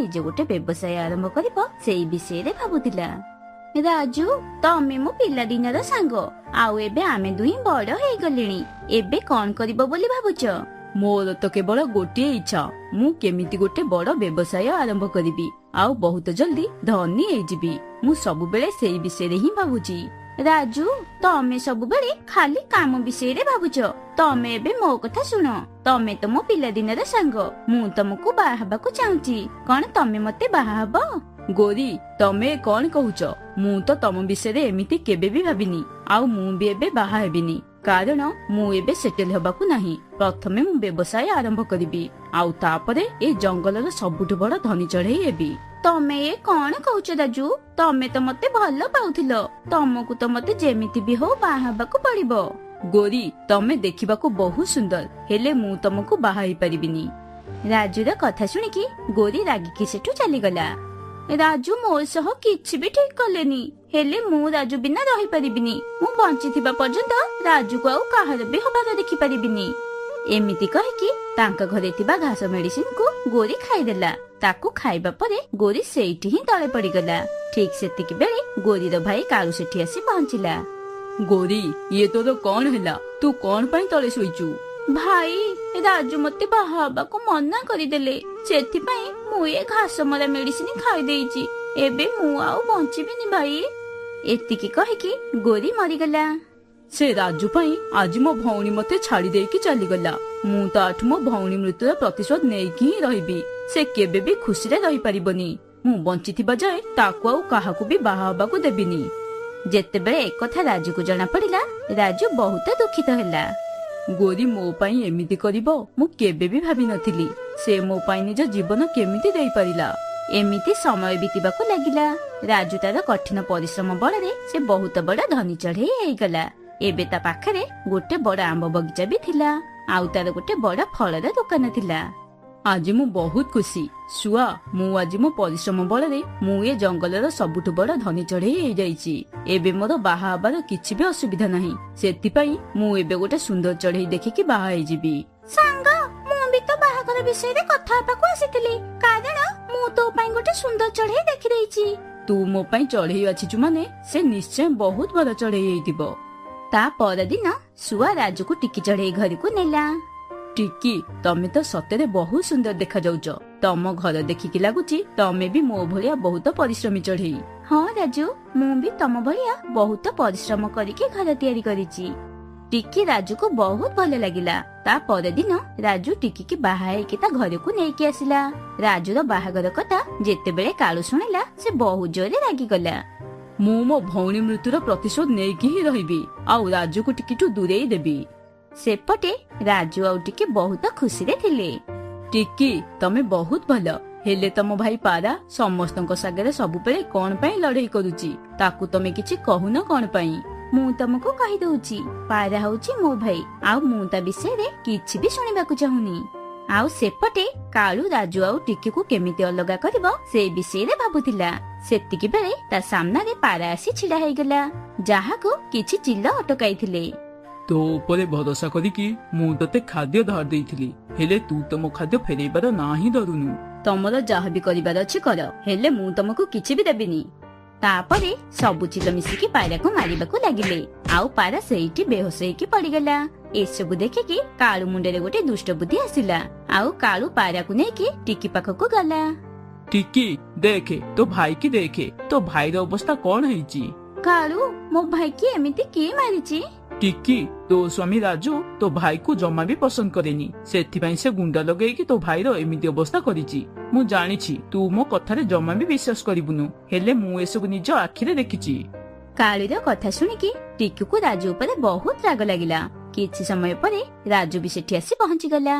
ନିଜେ ଗୋଟେ ବ୍ୟବସାୟ ଆରମ୍ଭ କରିବ ସେଇ ବିଷୟରେ ଭାବୁଥିଲା। ରାଜୁ, ତମେ ମୋ ପିଲାଦିନର ସାଙ୍ଗ, ଆଉ ଏବେ ଆମେ ଦୁହିଁ ବଡ ହେଇଗଲେଣି। ଏବେ କଣ କରିବ ବୋଲି ଭାବୁଛ? ମୋର ତ କେବଳ ଗୋଟିଏ ଇଚ୍ଛା, ମୁଁ କେମିତି ଗୋଟେ ବଡ ବ୍ୟବସାୟ ଆରମ୍ଭ କରିବି ଆଉ ବହୁତ ଜଲ୍ଦି ଧନୀ ହେଇଯିବି। ମୁଁ ସବୁବେଳେ ସେଇ ବିଷୟରେ ହିଁ ଭାବୁଛି। ରାଜୁ, ତମେ ସବୁବେଳେ ଖାଲି କାମ ବିଷୟରେ ଭାବୁଛ। ତମେ ଏବେ ମୋ କଥା ଶୁଣ। ତମେ ତ ମୋ ପିଲାଦିନର ସାଙ୍ଗ। ମୁଁ ତମକୁ ବାହା ହେବାକୁ ଚାହୁଁଛି। କଣ ତମେ ମତେ ବାହା ହବ? ଗୌରୀ, ତମେ କଣ କହୁଛ? ମୁଁ ତ ତମ ବିଷୟରେ ଏମିତି କେବେ ବି ଭାବିନି, ଆଉ ମୁଁ ବି ଏବେ ବାହା ହେବିନି, କାରଣ ମୁଁ ଏବେ ସେଟେଲ ହେବାକୁ ନାହିଁ। ପ୍ରଥମେ ମୁଁ ବ୍ୟବସାୟ ଆରମ୍ଭ କରିବି, ଆଉ ତାପରେ ଏ ଜଙ୍ଗଲର ସବୁଠୁ ବଡ ଧନୀ ଚଢେଇ ହେବି। ତମେ ଏ କଣ କହୁଛ ରାଜୁ? ତମେ ତ ମତେ ଭଲ ପାଉଥିଲ। ତମକୁ ତ ମତେ ଯେମିତି ବି ହଉ ବାହା ହେବାକୁ ପଡିବ। ଗୌରୀ, ତମେ ଦେଖିବାକୁ ବହୁତ ସୁନ୍ଦର, ହେଲେ ମୁଁ ତମକୁ ବାହା ହେଇପାରିବିନି। ରାଜୁର କଥା ଶୁଣିକି ଗୌରୀ ରାଗିକି ସେଠୁ ଚାଲିଗଲା। ରାଜୁ ମୋ ସହ କିଛି ବି ଠିକ କଲେନି, ହେଲେ ମୁଁ ରାଜୁ ବିନା ରହିପାରିବିନି। ମୁଁ ବଞ୍ଚିଥିବା ପର୍ଯ୍ୟନ୍ତ ରାଜୁକୁ ଆଉ କାହାର ବି ହବାର ଦେଖିପାରିବିନି। ଏମିତି କହିକି ତାଙ୍କ ଘରେ ଥିବା ଘାସ ମେଡିସିନକୁ ଗୌରୀ ଖାଇଦେଲା। ତାକୁ ଖାଇବା ପରେ ଗୌରୀ ସେଇଠି ହିଁ ତଳେ ପଡିଗଲା। ଠିକ ସେତିକି ବେଳେ ଗୌରୀର ଭାଇ କାଳୁ ସେଠି ଆସି ପହଞ୍ଚିଲା। ଗୌରୀ, ଇଏ ତୋର କଣ ହେଲା? ତୁ କଣ ପାଇଁ ତଳେ ଶୋଇଛୁ? ଭାଇ, ରାଜୁ ମତେ ବାହା ହେବାକୁ ମନା କରିଦେଲେ, ସେଥିପାଇଁ ମୁଁ ଏ ଘାସ ମରା ମେଡିସିନ ଖାଇଦେଇଛି। ଏବେ ମୁଁ ଆଉ ବଞ୍ଚିବିନି ଭାଇ। ଏତିକି କହିକି ଗୌରୀ ମରିଗଲା। ସେ ରାଜୁ ପାଇଁ ଆଜି ମୋ ଭଉଣୀ ମତେ ଛାଡି ଦେଇକି ଚାଲିଗଲା। ମୁଁ ତାଠୁ ମୋ ଭଉଣୀ ମୃତ୍ୟୁର ପ୍ରତିଶୋଧ ନେଇକି ହିଁ ରହିବି। ସେ କେବେ ବି ଖୁସିରେ ରହିପାରିବନି। ମୁଁ ବଞ୍ଚିଥିବା ଯାଏ ତାକୁ ଆଉ କାହାକୁ ବି ବାହା ହେବାକୁ ଦେବିନି। ଯେତେବେଳେ ଏକଥା ରାଜୁକୁ ଜଣା ପଡିଲା, ରାଜୁ ବହୁତ ଦୁଃଖିତ ହେଲା। ଗୌରୀ ମୋ ପାଇଁ ଏମିତି କରିବ ମୁଁ କେବେ ବି ଭାବିନଥିଲି। ସେ ମୋ ପାଇଁ ନିଜ ଜୀବନ କେମିତି ଦେଇପାରିଲା। ଏମିତି ସମୟ ବିତିବାକୁ ଲାଗିଲା। ରାଜୁ ତାର କଠିନ ପରିଶ୍ରମ ବଳରେ ସେ ବହୁତ ବଡ ଧନୀ ଚଢେଇ ହେଇଗଲା। ଏବେ ତା ପାଖରେ ଗୋଟେ ବଡ ଆମ୍ବ ବଗିଚା ବି ଥିଲା, ଆଉ ତାର ଗୋଟେ ବଡ ଫଳର ଦୋକାନ ଥିଲା। ଆଜି ମୁଁ ବହୁତ ଖୁସି। ଶୁଆ, ମୁଁ ଆଜି ମୋ ପରିଶ୍ରମ ବଳରେ ମୁଁ ଏ ଜଙ୍ଗଲର ସବୁଠୁ ବଡ ଧନୀ ଚଢେଇ ହେଇଯାଇଛି। ଏବେ ମୋର ବାହା ହେବାର କିଛି ବି ଅସୁବିଧା ନାହିଁ। ସେଥିପାଇଁ ମୁଁ ଏବେ ଗୋଟେ ସୁନ୍ଦର ଚଢେଇ ଦେଖିକି ବାହା ହେଇଯିବି। ସାଙ୍ଗ, ମୁଁ ବି ତ ବାହାଘର ବିଷୟରେ କଥା ହେବାକୁ ଆସିଥିଲି, କାରଣ ମୁଁ ତୋ ପାଇଁ ଗୋଟେ ସୁନ୍ଦର ଚଢେଇ ଦେଖିଦେଇଛି। ତୁ ମୋ ପାଇଁ ଚଢେଇ ବାଛିଛୁ ମାନେ ସେ ନିଶ୍ଚୟ ବହୁତ ଭଲ ଚଢେଇ ହେଇଥିବ। ତା ପରଦିନ ଶୁଆ ରାଜୁକୁ ଟିକି ଚଢେଇ ଘରକୁ ନେଲା। ଟିକି, ତମେ ତ ସତରେ ବହୁତ ସୁନ୍ଦର ଦେଖାଯାଉଛ। ତମ ଘର ଦେଖିକି ଲାଗୁଛି ତମେ ବି ମୋ ଭଳିଆ ବହୁତ ପରିଶ୍ରମୀ ଚଢେଇ। ହଁ ରାଜୁ, ମୁଁ ବି ତମ ଭଳିଆ ବହୁତ ପରିଶ୍ରମ କରିକି ଘର ତିଆରି କରିଛି। ଟିକି ରାଜୁକୁ ବହୁତ ଭଲ ଲାଗିଲା। ତା ପରଦିନ ରାଜୁ ଟିକିକି ବାହା ହେଇକି ତା ଘରକୁ ନେଇକି ଆସିଲା। ରାଜୁର ବାହାଘର କଥା ଯେତେବେଳେ କାଳୁ ଶୁଣିଲା, ସେ ବହୁତ ଜୋରରେ ରାଗିଗଲା। ମୁଁ ମୋ ଭଉଣୀ ମୃତ୍ୟୁର ପ୍ରତିଶୋଧ ନେଇକି ହିଁ ରହିବି, ଆଉ ରାଜୁକୁ ଟିକିଠୁ ଦୂରେଇ ଦେବି। ସେପଟେ ରାଜୁ ଆଉ ଟିକି ବହୁତ ଖୁସିରେ ଥିଲେ। ଟିକି, ତମେ ବହୁତ ଭଲ, ହେଲେ ତମ ଭାଇ ପାରା ସମସ୍ତଙ୍କ ସାଙ୍ଗରେ ସବୁବେଳେ କଣ ପାଇଁ ଲଢେଇ କରୁଛି? ତାକୁ ତମେ କିଛି କହୁନ କଣ ପାଇଁ? ମୁଁ ତମକୁ କହିଦଉଛି, ପାରା ହଉଛି ମୋ ଭାଇ, ଆଉ ମୁଁ ତା ବିଷୟରେ କିଛି ବି ଶୁଣିବାକୁ ଚାହୁଁନି। ଆଉ ସେପଟେ କାଳୁ ରାଜୁ ଆଉ ଟିକିକୁ କେମିତି ଅଲଗା କରିବ ସେ ବିଷୟରେ ଭାବୁଥିଲା। ସେତିକି ବେଳେ ତା ସାମ୍ନାରେ ପାରା ଆସି ଛିଡା ହେଇଗଲା, ଯାହାକୁ କିଛି ଚିଲ ଅଟକାଇଥିଲେ। ତୋ ଉପରେ ଭରସା କରିକି ମୁଁ ତତେ ଖାଦ୍ୟ ଧାର ଦେଇଥିଲି, ହେଲେ ତୁ ତ ମୋ ଖାଦ୍ୟ ଫେରେଇବାର ନାଁ ହିଁ ଧରୁନୁ। ତମର ଯାହାବି କରିବାର ଅଛି କର, ହେଲେ ମୁଁ ତମକୁ କିଛି ବି ଦେବିନି। ତାପରେ ସବୁ ଚିଲ ମିଶିକି ପାରାକୁ ମାରିବାକୁ ଲାଗିଲେ, ଆଉ ପାରା ସେଇଠି ବେହୋସ ହେଇକି ପଡିଗଲା। ଏସବୁ ଦେଖିକି କାଳୁ ମୁଣ୍ଡରେ ଗୋଟେ ଦୁଷ୍ଟ ବୁଦ୍ଧି ଆସିଲା, ଆଉ କାଳୁ ପାରାକୁ ନେଇକି ଟିକି ପାଖକୁ ଗଲା। ଟିକି, ଦେଖେ ତୋ ଭାଇ କି ଦେଖେ, ତୋ ଭାଇର ଅବସ୍ଥା କଣ ହେଇଛି? କାଳୁ, ମୋ ଭାଇକି ଏମିତି କିଏ ମାରିଛି? ଟିକି, ତୋ ସ୍ୱାମୀ ରାଜୁ ତୋ ଭାଇକୁ ଜମା ବି ପସନ୍ଦ କରେନି, ସେଥିପାଇଁ ସେ ଗୁଣ୍ଡା ଲଗେଇକି ତୋ ଭାଇର ଏମିତି ଅବସ୍ଥା କରିଛି। ମୁଁ ଜାଣିଛି ତୁ ମୋ କଥାରେ ଜମା ବି ବିଶ୍ୱାସ କରିବୁନୁ, ହେଲେ ମୁଁ ଏସବୁ ନିଜ ଆଖିରେ ଦେଖିଛି। କାଳୁର କଥା ଶୁଣିକି ଟିକୁକୁ ରାଜୁ ଉପରେ ବହୁତ ରାଗ ଲାଗିଲା। କିଛି ସମୟ ପରେ ରାଜୁ ବି ସେଠି ଆସି ପହଞ୍ଚିଗଲା।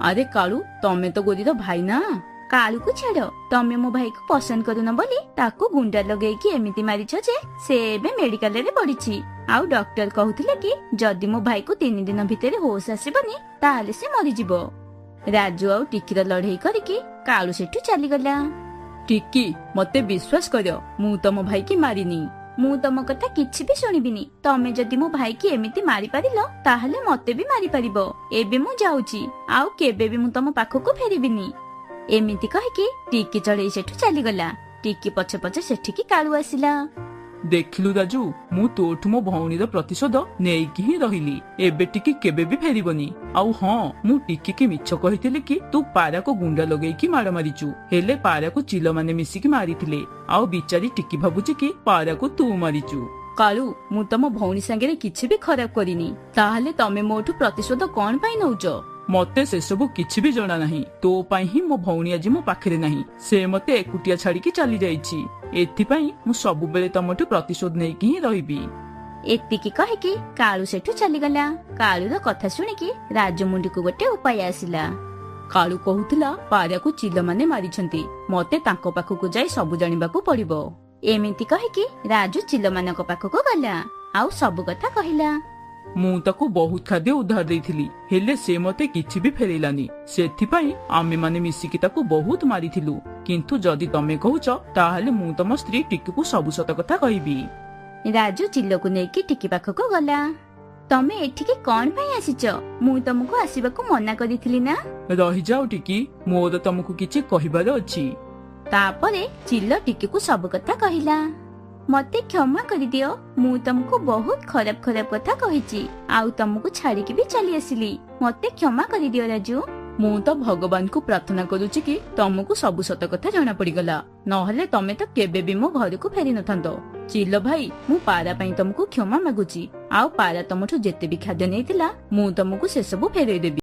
ଆରେ କାଳୁ, ତମେ ତ ଗୌରୀର ଭାଇ ନା? କାଳୁକୁ ଛାଡ, ତମେ ମୋ ଭାଇକୁ ପସନ୍ଦ କରୁନ ବୋଲି ତାକୁ ଗୁଣ୍ଡା ଲଗେଇକି ଏମିତି ମାରିଛ ଯେ ସେ ଏବେ ମେଡିକାଲରେ ପଡିଛି। ଆଉ ଡକ୍ଟର କହୁଥିଲେ କି ଯଦି ମୋ ଭାଇକୁ 3 ଦିନ ଭିତରେ ହୋସ ଆସିବନି ତାହେଲେ ସେ ମରିଯିବ। ରାଜୁ ଆଉ ଟିକିର ଲଢେଇ କରିକି କାଳୁ ସେଠୁ ଚାଲିଗଲା। ଟିକି, ମତେ ବିଶ୍ୱାସ କର, ମୁଁ ତମ ଭାଇକି ମାରିନି। ମୁଁ ତମ କଥା କିଛି ବି ଶୁଣିବିନି। ତମେ ଯଦି ମୋ ଭାଇକି ଏମିତି ମାରିପାରିଲ ତାହେଲେ ମତେ ବି ମାରିପାରିବ। ଏବେ ମୁଁ ଯାଉଛି, ଆଉ କେବେ ବି ମୁଁ ତମ ପାଖକୁ ଫେରିବିନି। ଏମିତି କହିକି ଟିକି ଚଢେଇ ସେଠୁ ଚାଲିଗଲା। ଟିକି ପଛେ ପଛେ ସେଠିକି କାଳୁ ଆସିଲା। ଦେଖିଲୁ ରାଜୁ, ମୁଁ ତୋଠୁ ମୋ ଭଉଣୀର ପ୍ରତିଶୋଧ ନେଇକି ହିଁ ରହିଲି। ଏବେ ଟିକି କେବେ ବି ଫେରିବନି। ଆଉ ହଁ, ମୁଁ ଟିକିକି ମିଛ କହିଥିଲି କି ତୁ ପାରାକୁ ଗୁଣ୍ଡା ଲଗେଇକି ମାଡ଼ ମାରିଛୁ, ହେଲେ ପାରାକୁ ଚିଲମାନେ ମିଶିକି ମାରିଥିଲେ। ଆଉ ବିଚାରୀ ଟିକି ଭାବୁଛି କି ପାରାକୁ ତୁ ମାରିଛୁ। କାଳୁ, ମୁଁ ତମ ଭଉଣୀ ସାଙ୍ଗରେ କିଛି ବି ଖରାପ କରିନି। ତାହେଲେ ତମେ ମୋଠୁ ପ୍ରତିଶୋଧ କଣ ପାଇଁ ନଉଛ? ମତେ ସେସବୁ କିଛି ବି ଜଣା ନାହିଁ। ତୋ ପାଇଁ ହିଁ ମୋ ଭଉଣୀ ଆଜି ମୋ ପାଖରେ ନାହିଁ। ସେ ମତେ ଏକୁଟିଆ ଛାଡିକି ଚାଲି ଯାଇଛି। ଏଥିପାଇଁ ମୁଁ ସବୁବେଳେ ତମଠୁ ପ୍ରତିଶୋଧ ନେଇକି ହିଁ ରହିବି। ଏତିକି କହିକି କାଳୁ ସେଠୁ ଚାଲିଗଲା। କାଳୁର କଥା ଶୁଣିକି ରାଜୁ ମୁଣ୍ଡକୁ ଗୋଟେ ଉପାୟ ଆସିଲା। କାଳୁ କହୁଥିଲା ପାରାକୁ ଚିଲମାନେ ମାରିଛନ୍ତି। ମତେ ତାଙ୍କ ପାଖକୁ ଯାଇ ସବୁ ଜାଣିବାକୁ ପଡିବ। ଏମିତି କହିକି ରାଜୁ ଚିଲମାନଙ୍କ ପାଖକୁ ଗଲା ଆଉ ସବୁ କଥା କହିଲା। ମୁଁ ତାକୁ ବହୁତ ଖାଦ୍ୟ ଉଦ୍ଧାର ଦେଇଥିଲି, ହେଲେ ସେ ମତେ କିଛି ବି ଫେରେଇଲାନି। ସେଥିପାଇଁ ଆମେମାନେ ମିଶିକି ତାକୁ ବହୁତ ମାରିଥିଲୁ। କିନ୍ତୁ ଯଦି ତମେ କହୁଛ, ତାହେଲେ ମୁଁ ତମ ସ୍ତ୍ରୀ ଟିକିକୁ ସବୁ ସତ କଥା କହିବି। ରାଜୁ ଚିଲକୁ ନେଇକି ଟିକି ପାଖକୁ ଗଲା। ତମେ ଏଠିକି କଣ ପାଇଁ ଆସିଛ? ମୁଁ ତମକୁ ଆସିବାକୁ ମନା କରିଥିଲି ନା? ରହିଯାଅ ଟିକି, ମୋର ତମକୁ କିଛି କହିବାର ଅଛି। ତାପରେ ଚିଲ ଟିକିକୁ ସବୁ କଥା କହିଲା। ମତେ କ୍ଷମା କରିଦିଅ, ମୁଁ ତମକୁ ବହୁତ ଖରାପ ଖରାପ କଥା କହିଛି ଆଉ ତମକୁ ଛାଡିକି ବି ଚାଲି ଆସିଲି। ମତେ କ୍ଷମା କରିଦିଅ ରାଜୁ। ମୁଁ ତ ଭଗବାନଙ୍କୁ ପ୍ରାର୍ଥନା କରୁଛି କି ତମକୁ ସବୁ ସତ କଥା ଜଣା ପଡିଗଲା, ନହେଲେ ତମେ ତ କେବେ ବି ମୋ ଘରକୁ ଫେରି ନଥାନ୍ତ। ଚିଲ ଭାଇ, ମୁଁ ପାରା ପାଇଁ ତମକୁ କ୍ଷମା ମାଗୁଛି। ଆଉ ପାରା ତମଠୁ ଯେତେ ବି ଖାଦ୍ୟ ନେଇଥିଲା, ମୁଁ ତମକୁ ସେସବୁ ଫେରେଇ ଦେବି।